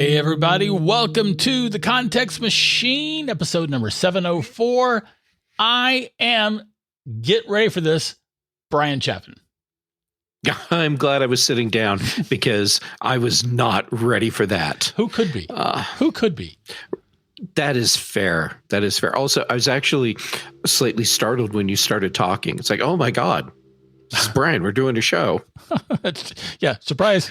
Hey, everybody. Welcome to the Context Machine, episode number 704. I am, get ready for this, Bryan Chapman. I'm glad I was sitting down because I was not ready for that. Who could be? Who could be? That is fair. That is fair. Also, I was actually slightly startled when you started talking. It's like, oh my God, this is Bryan. We're doing a show. Yeah, surprise.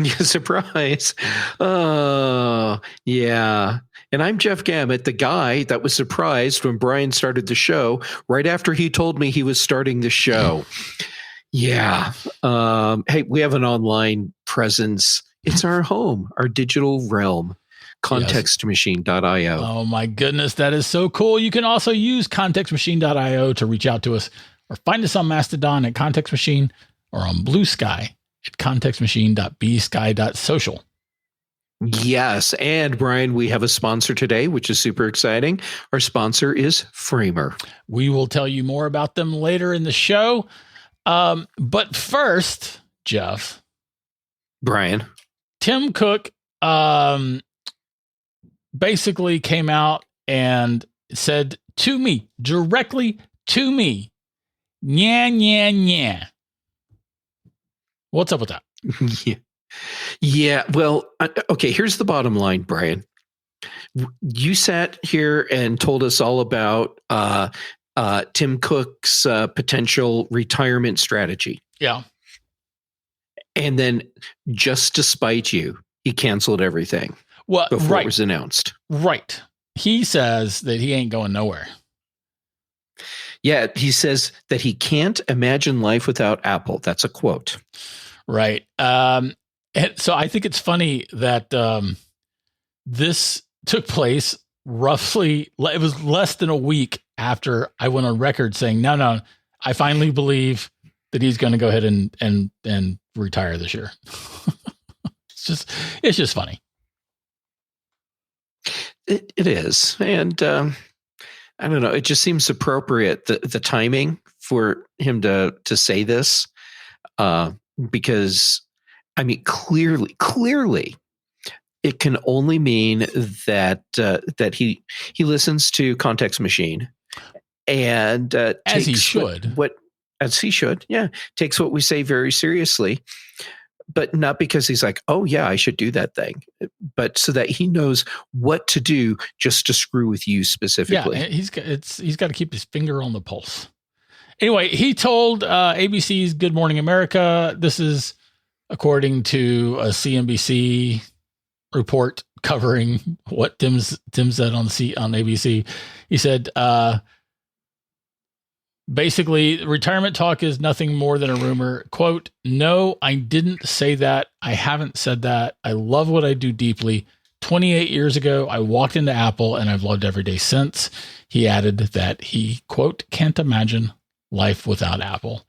Yeah, surprise. Oh, yeah. And I'm Jeff Gamet, the guy that was surprised when Bryan started the show right after he told me he was starting the show. Yeah. Hey, we have an online presence. It's our home, our digital realm, contextmachine.io. Oh my goodness, that is so cool. You can also use contextmachine.io to reach out to us or find us on Mastodon at Context Machine or on Blue Sky at contextmachine.bsky.social. Yes. And Bryan, we have a sponsor today, which is super exciting. Our sponsor is Framer. We will tell you more about them later in the show. But first, Jeff. Bryan. Tim Cook basically came out and said to me, directly to me, "Nya, nya, nya." What's up with that? Yeah. Well, okay, here's the bottom line, Bryan. You sat here and told us all about Tim Cook's potential retirement strategy. Yeah. And then just to spite you, he canceled everything before it was announced. Right. He says that he ain't going nowhere. Yeah, he says that he can't imagine life without Apple. That's a quote. Right. So I think it's funny that this took place roughly, it was less than a week after I went on record saying, no, I finally believe that he's going to go ahead and retire this year. It's just funny. It is. And I don't know. It just seems appropriate, the timing for him to say this, because I mean, clearly it can only mean that he listens to Context Machine and as he should. As he should, yeah, takes what we say very seriously, but not because he's like, oh yeah, I should do that thing, but so that he knows what to do just to screw with you specifically. Yeah, he's got to keep his finger on the pulse. Anyway, he told ABC's Good Morning America, this is according to a CNBC report covering what Tim said on ABC. He said, basically, retirement talk is nothing more than a rumor. Quote, "No, I didn't say that. I haven't said that. I love what I do deeply. 28 years ago, I walked into Apple and I've loved every day since." He added that he, quote, "can't imagine life without Apple."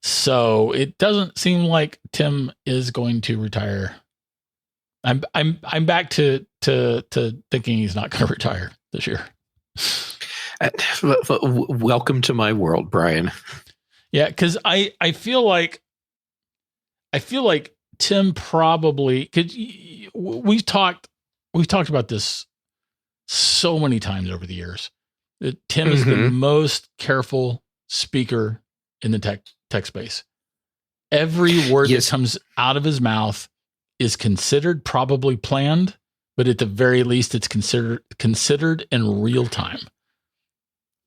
So it doesn't seem like Tim is going to retire. I'm back to thinking he's not going to retire this year. Welcome to my world, Bryan. Yeah, because I feel like Tim probably, because we've talked about this so many times over the years, that Tim is the most careful speaker in the tech space. Every word that comes out of his mouth is considered, probably planned, but at the very least, it's considered in real time.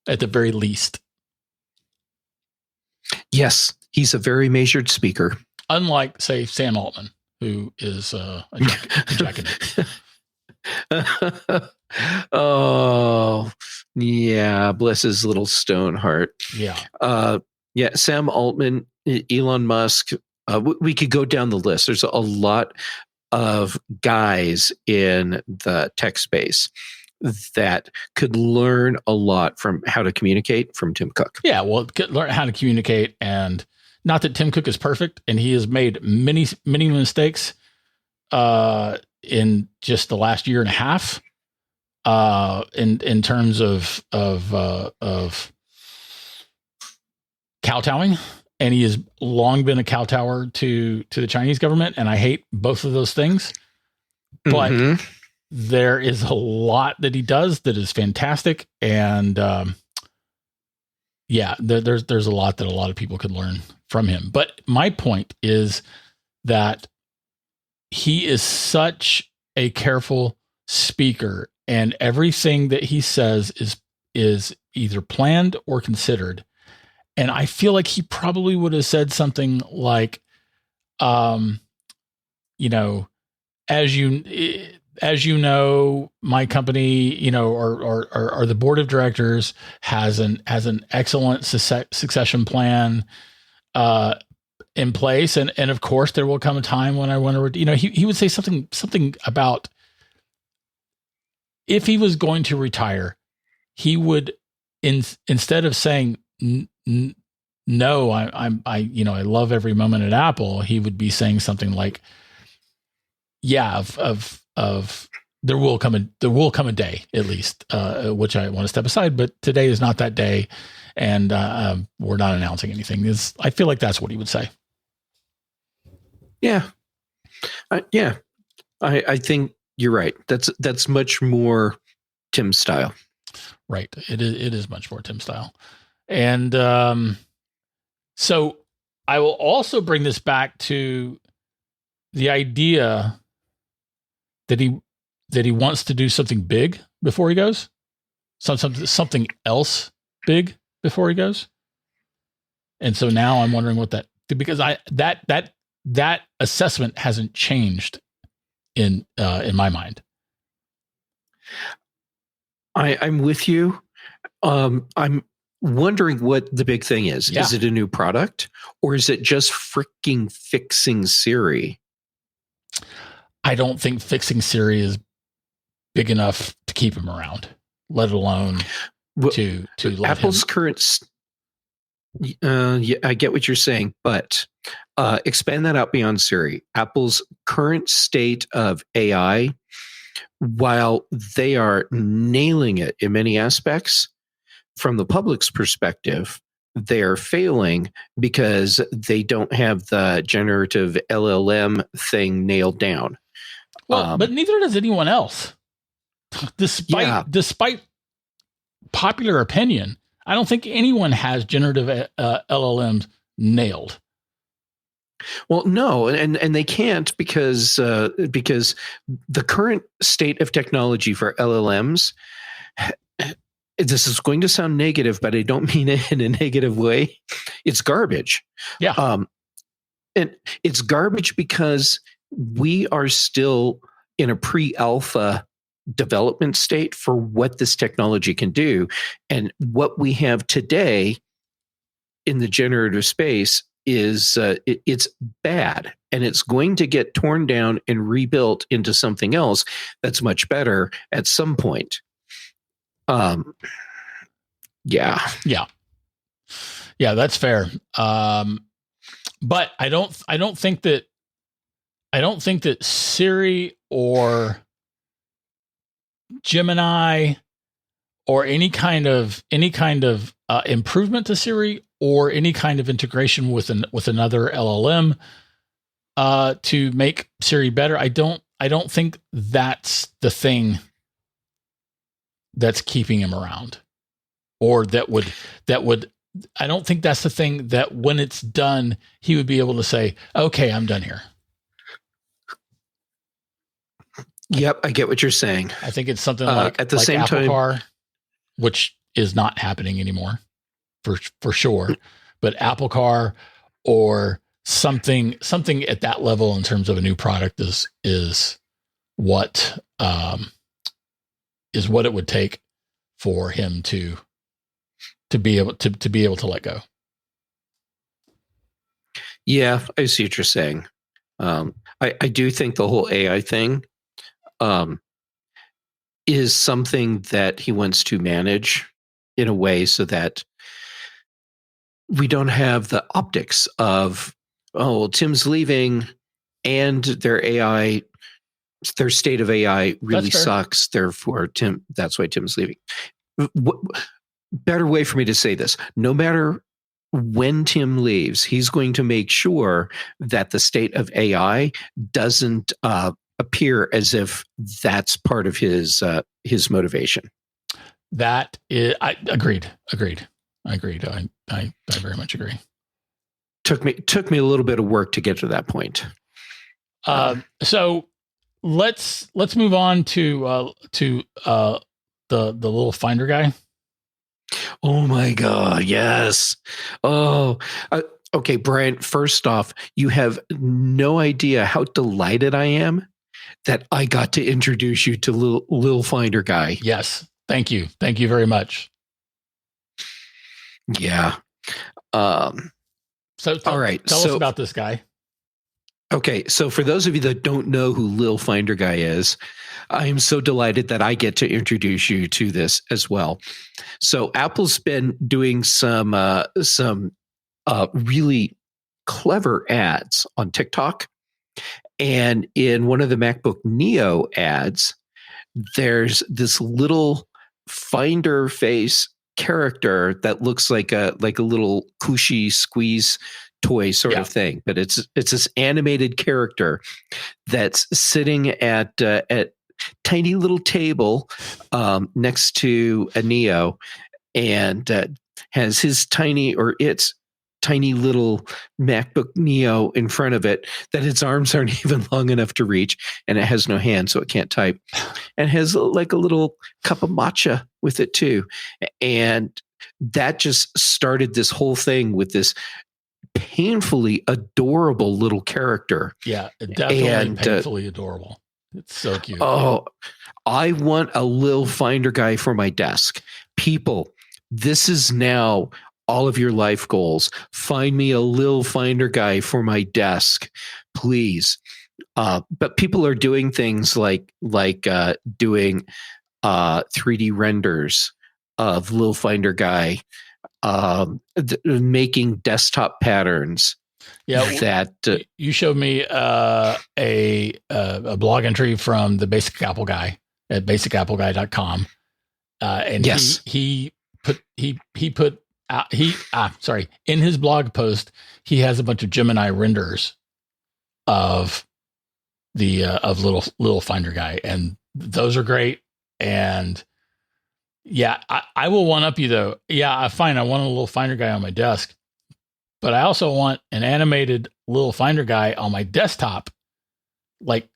At the very least. Yes, he's a very measured speaker. Unlike, say, Sam Altman, who is a jackanapes. Oh, yeah. Bless his little stone heart. Yeah. Yeah. Sam Altman, Elon Musk. We could go down the list. There's a lot of guys in the tech space that could learn a lot from how to communicate from Tim Cook. Yeah, well, learn how to communicate, and not that Tim Cook is perfect, and he has made many mistakes in just the last year and a half in terms of kowtowing, and he has long been a kowtower to the Chinese government, and I hate both of those things. but Mhm. there is a lot that he does that is fantastic. And there's a lot that a lot of people could learn from him. But my point is that he is such a careful speaker, and everything that he says is either planned or considered. And I feel like he probably would have said something like, you know, as you know, my company, or the board of directors has an excellent succession plan in place, and of course there will come a time when I want to, he would say something about, if he was going to retire, he would, instead of saying no, I love every moment at Apple, he would be saying something like, yeah, of there will come a day, at least, which I want to step aside, but today is not that day, and we're not announcing anything. I feel like that's what he would say. Yeah. I think you're right. That's much more Tim style. Right. It is much more Tim style. And so I will also bring this back to the idea that he wants to do something big before he goes, something else big before he goes. And so now I'm wondering what because that assessment hasn't changed in my mind. I'm with you. I'm wondering what the big thing is. Yeah. Is it a new product, or is it just freaking fixing Siri? I don't think fixing Siri is big enough to keep him around, let alone to let Apple's him. current. Yeah, I get what you're saying, but expand that out beyond Siri. Apple's current state of AI, while they are nailing it in many aspects, from the public's perspective, they are failing because they don't have the generative LLM thing nailed down. Well, but neither does anyone else. Despite popular opinion, I don't think anyone has generative LLMs nailed. Well, no, and they can't because the current state of technology for LLMs. This is going to sound negative, but I don't mean it in a negative way. It's garbage. Yeah. And it's garbage because we are still in a pre-alpha development state for what this technology can do. And what we have today in the generative space is it's bad, and it's going to get torn down and rebuilt into something else that's much better at some point. Yeah, that's fair. But I don't think that Siri or Gemini or any kind of improvement to Siri or any kind of integration with another LLM to make Siri better. I don't think that's the thing that's keeping him around, or that would. I don't think that's the thing that when it's done, he would be able to say, okay, I'm done here. Yep, I get what you're saying. I think it's something like at the same Apple time, Car, which is not happening anymore for sure, but Apple Car or something at that level in terms of a new product is what it would take for him to be able to let go. Yeah, I see what you're saying. I do think the whole AI thing is something that he wants to manage in a way so that we don't have the optics of, oh, well, Tim's leaving and their state of AI really sucks. Therefore, that's why Tim's leaving. Better way for me to say this: no matter when Tim leaves, he's going to make sure that the state of AI doesn't appear as if that's part of his motivation. That is, I agreed. I very much agree. Took me a little bit of work to get to that point. So let's move on to the Lil Finder Guy. Oh my God, yes. Oh, okay, Bryan, first off, you have no idea how delighted I am that I got to introduce you to Lil Finder Guy. Yes. Thank you. Thank you very much. Yeah. So all right. Tell us about this guy. Okay. So for those of you that don't know who Lil Finder Guy is, I am so delighted that I get to introduce you to this as well. So Apple's been doing some really clever ads on TikTok. And in one of the MacBook Neo ads, there's this little Finder face character that looks like a little cushy squeeze toy sort of thing, but it's this animated character that's sitting at tiny little table next to a Neo, and has its tiny little MacBook Neo in front of it that its arms aren't even long enough to reach, and it has no hands, so it can't type, and has like a little cup of matcha with it too. And that just started this whole thing with this painfully adorable little character. Yeah, definitely painfully adorable. It's so cute. Oh, I want a Lil Finder Guy for my desk. People, this is now all of your life goals. Find me a Lil Finder Guy for my desk, please. But people are doing things like doing 3D renders of Lil Finder Guy, making desktop patterns. Yeah, that you showed me a blog entry from the Basic Apple Guy at basicappleguy.com, and yes, he put in his blog post, he has a bunch of Gemini renders of the of Lil Finder Guy, and those are great. And yeah, I will one up you though. Yeah, fine. I want a Lil Finder Guy on my desk, but I also want an animated Lil Finder Guy on my desktop, like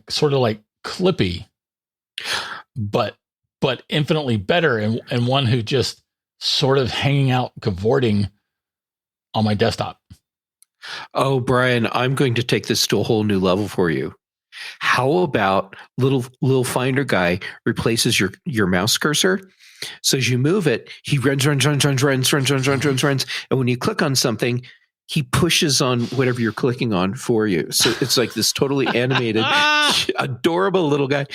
sort of like Clippy, but infinitely better, and one who just sort of hanging out, cavorting on my desktop. Oh, Bryan, I'm going to take this to a whole new level for you. How about Lil Finder Guy replaces your mouse cursor? So as you move it, he runs. And when you click on something, he pushes on whatever you're clicking on for you. So it's like this totally animated, adorable little guy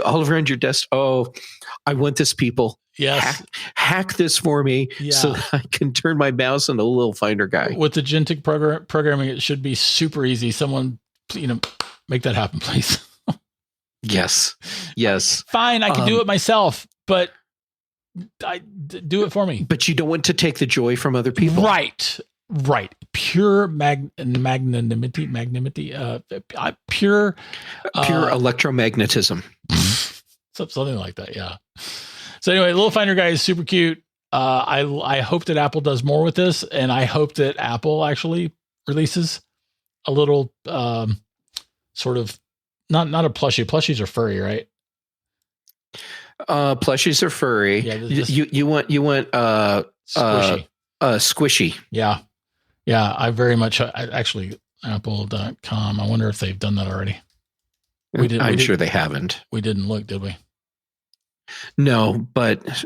all around your desk. Oh, I want this, people. Yes. Hack this for me so that I can turn my mouse into a Lil Finder Guy. With the Gentic programming, it should be super easy. Someone, make that happen, please. Yes. Fine, I can do it myself, but do it for me. But you don't want to take the joy from other people. Right. Pure magnanimity, pure electromagnetism. Something like that, yeah. So anyway, Lil Finder Guy is super cute. I hope that Apple does more with this, and I hope that Apple actually releases a little sort of not a plushie. Plushies are furry, right? Plushies are furry. Yeah, you want squishy. Squishy. Yeah. I very much actually Apple.com. I wonder if they've done that already. I'm sure they haven't. We didn't look, did we? No, but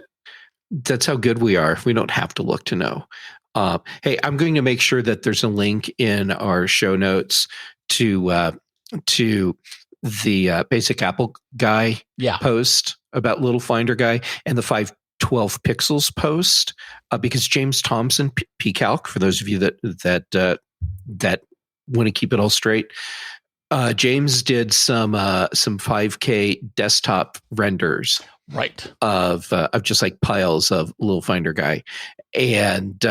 that's how good we are. We don't have to look to know. Hey, I'm going to make sure that there's a link in our show notes to the Basic Apple Guy post about Lil Finder Guy and the 512 Pixels post, because James Thompson, PCalc, for those of you that want to keep it all straight, James did some 5K desktop renders, right, of just like piles of Lil Finder Guy, and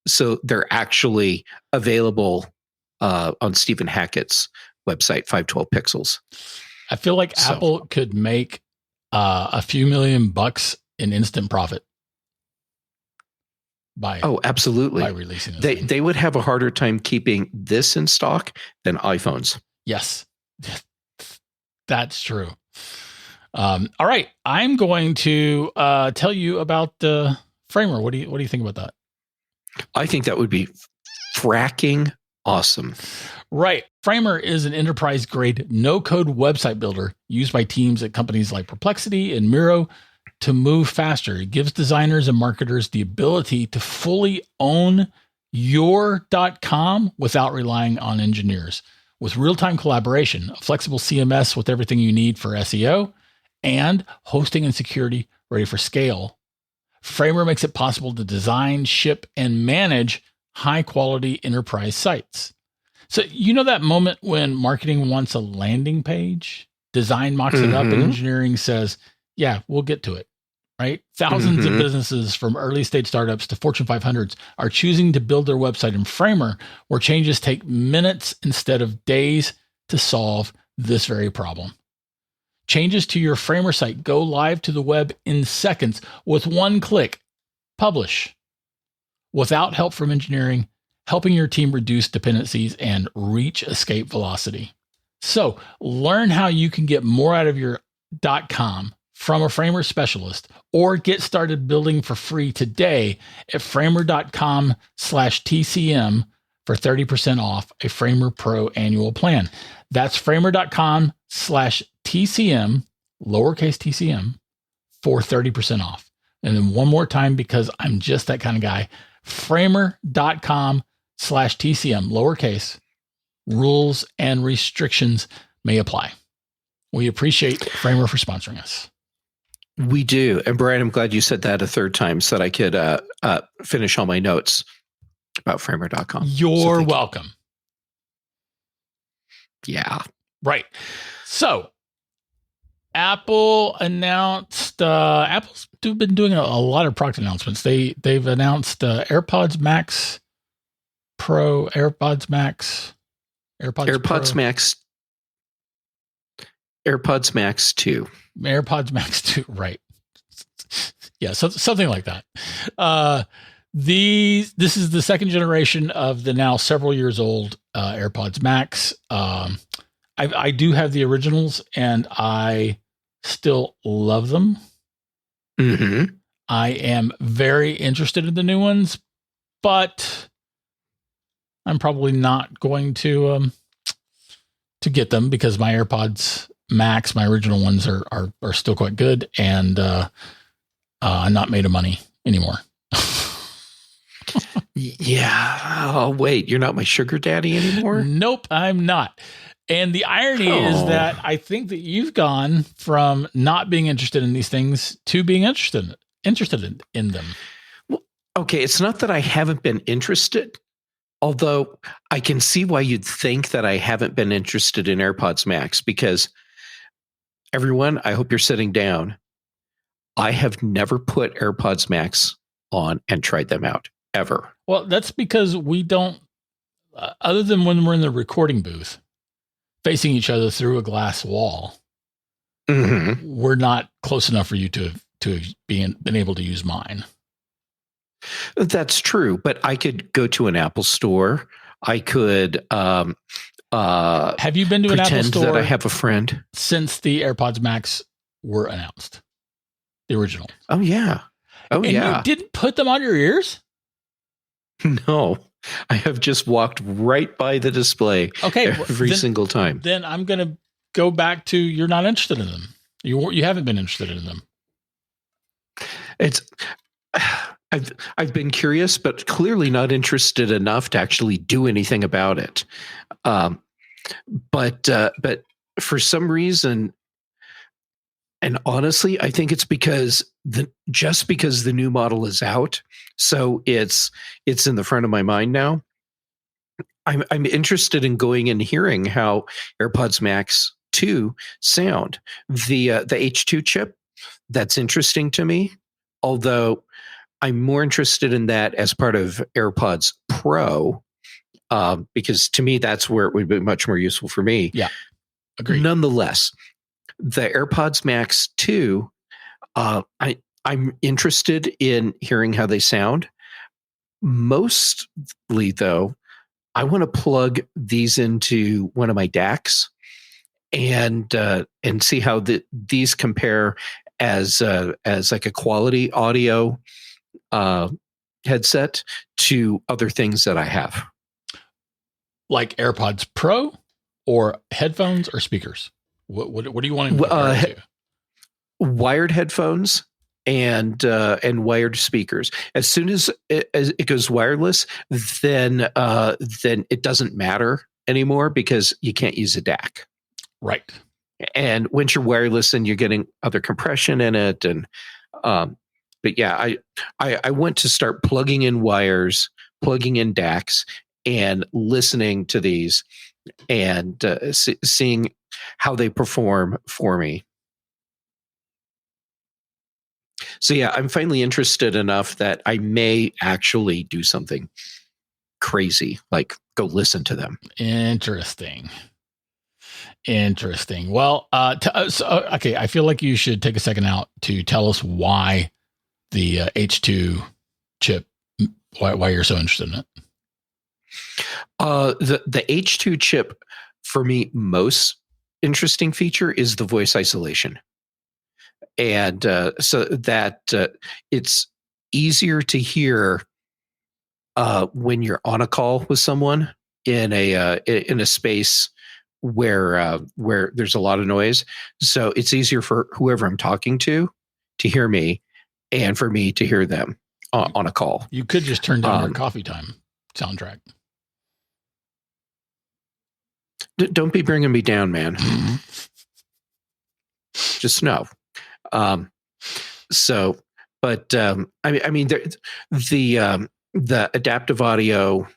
so they're actually available on Stephen Hackett's website, 512 pixels. I feel like So- Apple could make a few $million in instant profit by absolutely. by releasing this thing. They would have a harder time keeping this in stock than iPhones. Yes, that's true. All right, I'm going to tell you about Framer. What do you think about that? I think that would be fracking awesome. Right. Framer is an enterprise-grade no-code website builder used by teams at companies like Perplexity and Miro to move faster. It gives designers and marketers the ability to fully own your .com without relying on engineers. With real-time collaboration, a flexible CMS with everything you need for SEO, and hosting and security ready for scale, Framer makes it possible to design, ship, and manage high-quality enterprise sites. So you know that moment when marketing wants a landing page, design mocks it up, and engineering says, yeah, we'll get to it, right? Thousands of businesses from early stage startups to Fortune 500s are choosing to build their website in Framer, where changes take minutes instead of days to solve this very problem. Changes to your Framer site go live to the web in seconds with one click. Publish. Without help from engineering, helping your team reduce dependencies and reach escape velocity. So learn how you can get more out of your .com from a Framer specialist, or get started building for free today at framer.com/TCM for 30% off a Framer Pro annual plan. That's framer.com/TCM, lowercase TCM, for 30% off. And then one more time, because I'm just that kind of guy, framer.com/TCM, lowercase. Rules and restrictions may apply. We appreciate Framer for sponsoring us. We do. And Bryan, I'm glad you said that a third time so that I could finish all my notes about framer.com. You're welcome. Yeah. Right. So Apple announced, Apple's been doing a lot of product announcements. They've announced AirPods Max Pro, AirPods Max, AirPods Pro, Max, AirPods Max 2. AirPods Max 2, right. Yeah, so something like that. This is the second generation of the now several years old AirPods Max. I do have the originals, and I still love them. Mm-hmm. I am very interested in the new ones, but I'm probably not going to get them because my AirPods Max, my original ones, are still quite good, and I'm not made of money anymore. Yeah. Oh, wait, you're not my sugar daddy anymore? Nope, I'm not. And the irony is that I think that you've gone from not being interested in these things to being interested in them. Well, okay, it's not that I haven't been interested, although I can see why you'd think that I haven't been interested in AirPods Max, because everyone, I hope you're sitting down. I have never put AirPods Max on and tried them out, ever. Well, that's because we don't, other than when we're in the recording booth, facing each other through a glass wall, we're not close enough for you to have been able to use mine. That's true, but I could go to an Apple store. I could have you been to an Apple store that I have a friend since the AirPods Max were announced? The original. Oh yeah. Oh and yeah. You didn't put them on your ears? No. I have just walked right by the display every single time. Then I'm going to go back to you're not interested in them. You haven't been interested in them. I've been curious, but clearly not interested enough to actually do anything about it. But for some reason, and honestly, I think it's because just because the new model is out, so it's in the front of my mind now. I'm interested in going and hearing how AirPods Max 2 sound. The H2 chip, that's interesting to me, although I'm more interested in that as part of AirPods Pro because to me, that's where it would be much more useful for me. Yeah, agreed. Nonetheless, the AirPods Max 2, I'm interested in hearing how they sound. Mostly, though, I want to plug these into one of my DACs and see how these compare as like a quality audio headset to other things that I have. Like AirPods Pro or headphones or speakers? What do you want to compare to? Wired headphones and wired speakers. As soon as it goes wireless, then it doesn't matter anymore because you can't use a DAC. Right. And once you're wireless, and you're getting other compression in it, and but yeah, I want to start plugging in wires, plugging in DACs, and listening to these, and seeing how they perform for me. So yeah, I'm finally interested enough that I may actually do something crazy, like go listen to them. Interesting. Well, okay, I feel like you should take a second out to tell us why the H2 chip, why you're so interested in it. The H2 chip, for me, most interesting feature is the voice isolation. And so that it's easier to hear when you're on a call with someone in a space where there's a lot of noise. So it's easier for whoever I'm talking to hear me, and for me to hear them on a call. You could just turn down your coffee time soundtrack. Don't be bringing me down, man. Just know. So, but I mean, the adaptive audio,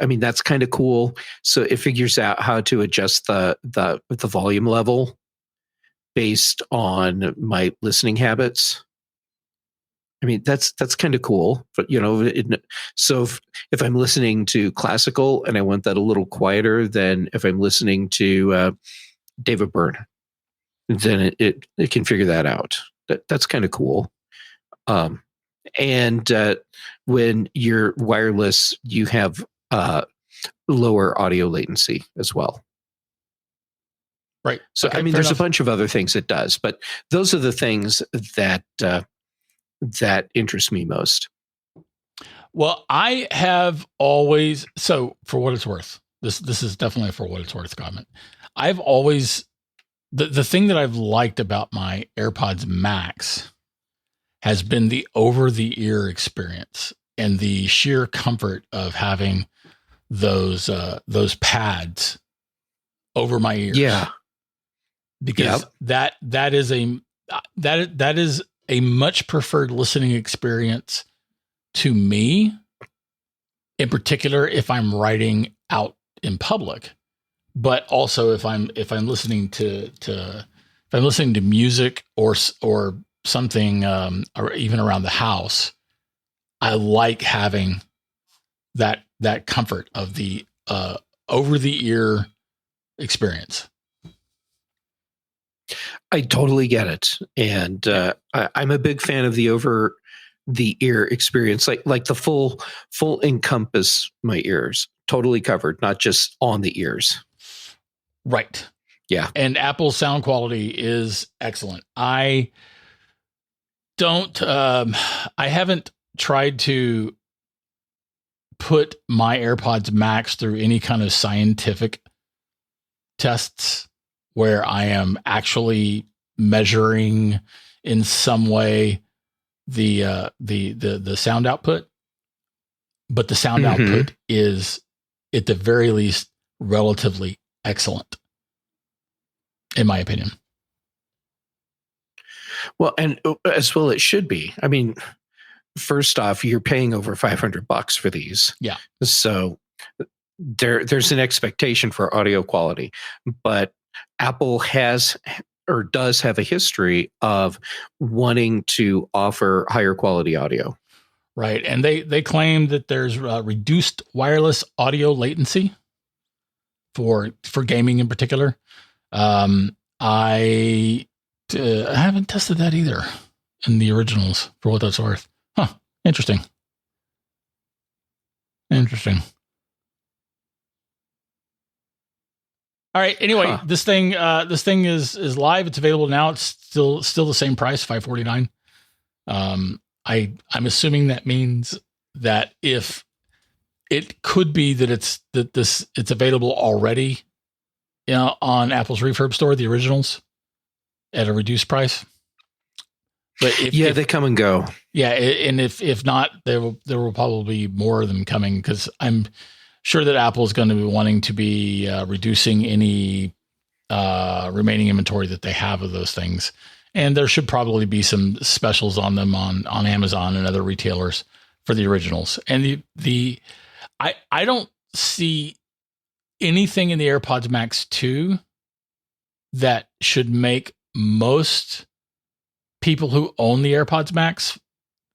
I mean, that's kind of cool. So it figures out how to adjust the volume level based on my listening habits. I mean, that's kind of cool. But so if I'm listening to classical and I want that a little quieter than if I'm listening to David Byrne, then it can figure that out. That's kind of cool. And when you're wireless, you have lower audio latency as well. Right. So, okay, I mean, there's a bunch of other things it does, but those are the things that interest me most. Well, I have always, so for what it's worth, this is definitely for what it's worth comment. I've always, the thing that I've liked about my AirPods Max has been the over-the-ear experience and the sheer comfort of having those pads over my ears. Yeah, because that is a much preferred listening experience to me, in particular if I'm writing out in public, but also if I'm listening to music or something, or even around the house. I like having that comfort of the over the ear experience. I totally get it, and I'm a big fan of the over the ear experience, like the full encompass my ears, totally covered, not just on the ears. Right. Yeah. And Apple's sound quality is excellent. I haven't tried to put my AirPods Max through any kind of scientific tests where I am actually measuring in some way the sound output, but the sound output is at the very least relatively excellent, in my opinion. Well, and as well it should be. I mean, first off, you're paying over $500 for these. Yeah. So there's an expectation for audio quality, but Apple has or does have a history of wanting to offer higher quality audio. Right. And they claim that there's reduced wireless audio latency for gaming in particular. I haven't tested that either in the originals, for what that's worth. Huh. Interesting. All right. Anyway, this thing is live. It's available now. It's still the same price, $549. I'm assuming that means that if it could be that it's available already, on Apple's Refurb store, the originals at a reduced price. But if they come and go. Yeah, and if not, there will probably be more of them coming, because I'm sure that Apple is going to be wanting to be reducing any remaining inventory that they have of those things. And there should probably be some specials on them on Amazon and other retailers for the originals. And I don't see anything in the AirPods Max 2 that should make most people who own the AirPods Max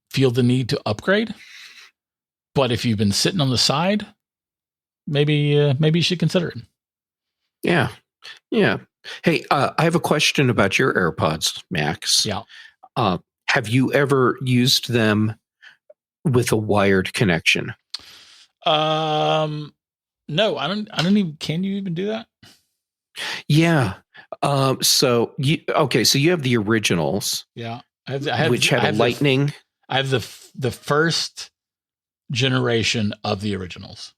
feel the need to upgrade. But if you've been sitting on the side, maybe you should consider it. Yeah. Hey, I have a question about your AirPods Max. Yeah. Have you ever used them with a wired connection? No, I don't even, can you even do that? Yeah. So you have the originals. Yeah. Which had a lightning. I have the first generation of the originals.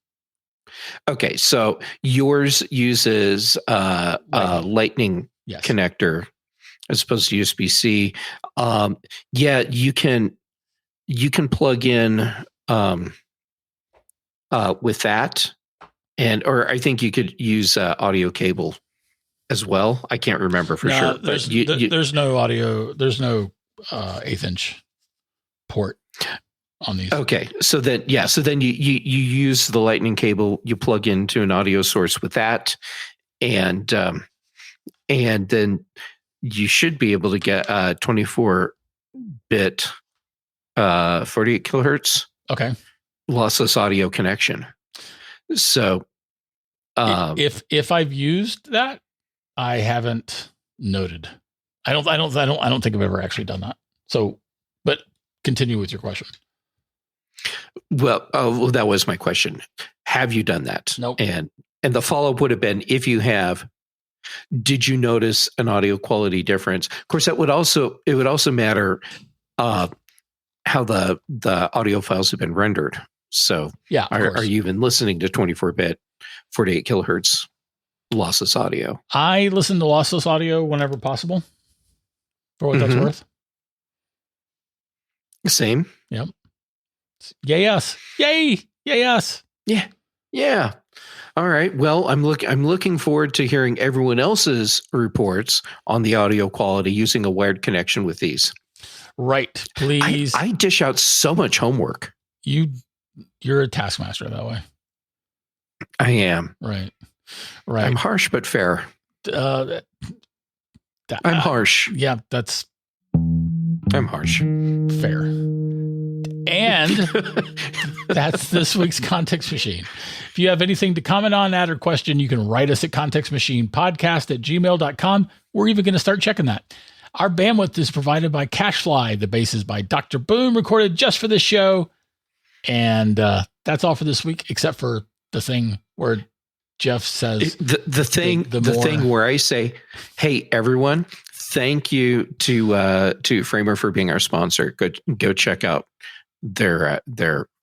Okay. So yours uses lightning connector as opposed to USB-C. You can plug in with that, or I think you could use audio cable as well. I can't remember for sure. There's no audio. There's no 1/8 inch port on these. Okay, so then you use the lightning cable. You plug into an audio source with that, and then you should be able to get 24-bit 48 kilohertz. Okay. Lossless audio connection. So, if I've used that, I haven't noted. I don't think I've ever actually done that. So, but continue with your question. Well, that was my question. Have you done that? Nope. And the follow-up would have been, if you have, did you notice an audio quality difference? Of course, it would also matter how the audio files have been rendered. So, yeah, are you even listening to 24-bit 48 kilohertz lossless audio? I listen to lossless audio whenever possible, for what that's worth. Same. Yep. Yay us! Yay! Yay us! Yeah. All right. Well, I'm looking forward to hearing everyone else's reports on the audio quality using a wired connection with these. Right. Please. I dish out so much homework. You're a taskmaster that way. I am. Right. I'm harsh but fair. I'm harsh. Yeah, I'm harsh. Fair. And that's this week's Context Machine. If you have anything to comment on, add, or question, you can write us at contextmachinepodcast@gmail.com. We're even going to start checking that. Our bandwidth is provided by CacheFly. The bass is by Dr. Boom, recorded just for this show. And that's all for this week, except for the thing where Jeff says the thing where I say, "Hey, everyone, thank you to Framer for being our sponsor. Go check out their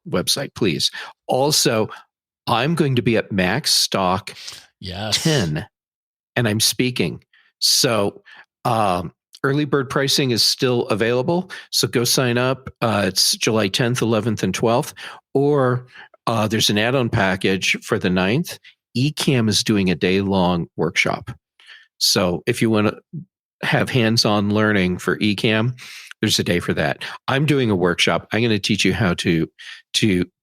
website, please. Also, I'm going to be at Max Stock 10, and I'm speaking. So early bird pricing is still available. So go sign up. It's July 10th, 11th, and 12th. Or there's an add-on package for the 9th. Ecamm is doing a day-long workshop. So if you want to have hands-on learning for Ecamm, there's a day for that. I'm doing a workshop. I'm going to teach you how to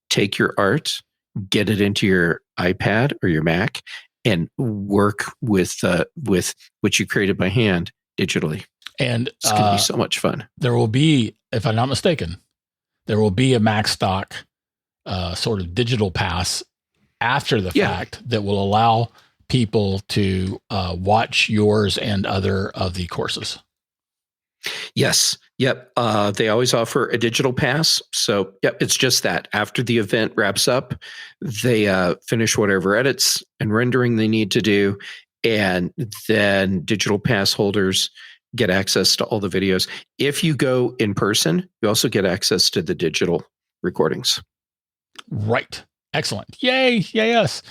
take your art, get it into your iPad or your Mac, and work with what you created by hand digitally. And it's going to be so much fun. There will be, if I'm not mistaken, there will be a Max stock sort of digital pass after the fact that will allow people to watch yours and other of the courses. Yes. Yep. They always offer a digital pass. So, yep, it's just that. After the event wraps up, they finish whatever edits and rendering they need to do. And then digital pass holders get access to all the videos. If you go in person, you also get access to the digital recordings. Right. Excellent. Yay. Yeah, yes.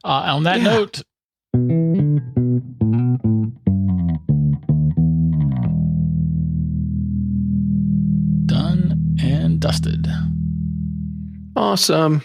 On that note, done and dusted. Awesome.